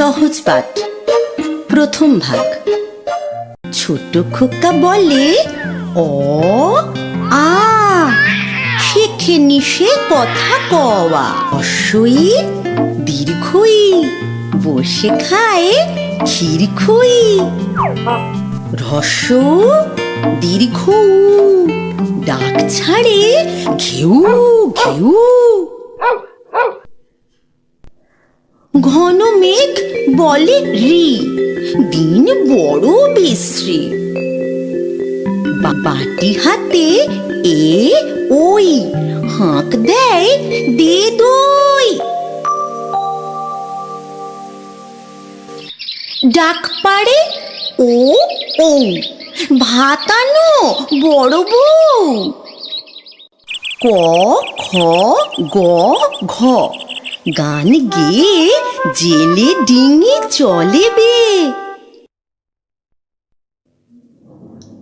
সহজ পাঠ প্রথম ভাগ। ছোট খোকা বলে অ আ, শেখে নিশে কথা কওয়া। হ্রস্বই দীর্ঘই, বসে খায় ক্ষীরখই। হ্রস্ব দীর্ঘ উ, ডাক ছাড়ে ঘেউ ঘেউ। ঘন মেঘ বলে রি, দিন বড় বিশ্রী। বাটি হাতে এ ওই, হাঁক দেয় দে দই। ডাক পাড়ে ও ও, ভাত আনো বড় বউ। ক খ গ ঘ, গান গেয়ে জেলে ডিঙি চলে বে।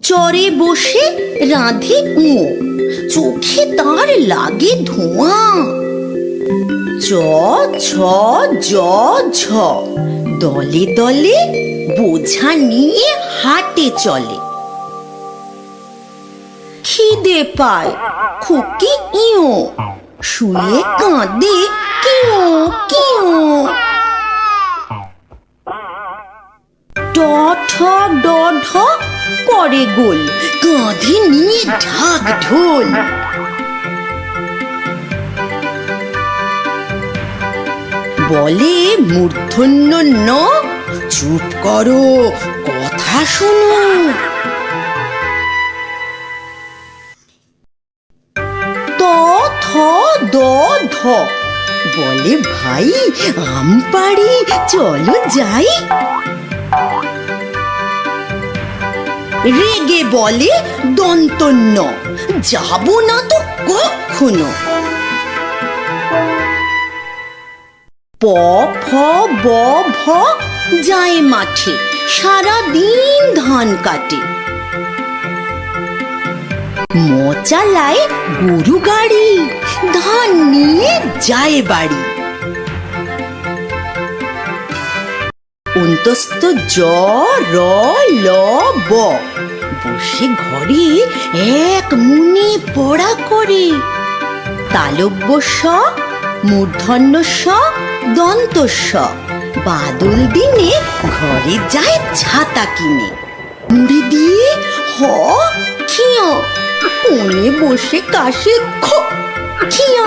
চরে বসে রাঁধে ও, চোখে তার লাগে ধোঁয়া। চ ছ জ ঝ, দলে দলে বোঝা নিয়ে হাটে চলে। খিদে পায় খুকি ইও, শুয়ে কাঁদে কিও কিও। ট ঠ ড ঢ করে গোল, কাঁধে নিয়ে ঢাক ঢোল। বলে মূর্ধন্য ন, চুপ করো কথা শোনো। ত থ দ ধ, বলে ভাই আম পাড়ি চলো যাই। রেগে বলে দন্ত ন, যাব না তো কখনো। প ফ ব ভ, যায় মাঠে সারা দিন ধান কাটে। ম চালায় গরু গাড়ি, ধান নিয়ে যায় বাড়ি। অন্তস্থ জ র ল ব, বসে ঘরে এক মনে পড়া করে। তালব্য স, মূর্ধন্য স, দন্ত স, বাদল দিনে ঘরে যায় ছাতা কিনে। মুড়ি দিয়ে হ খিয়া, কোণে বসে কাশে খ খিয়া।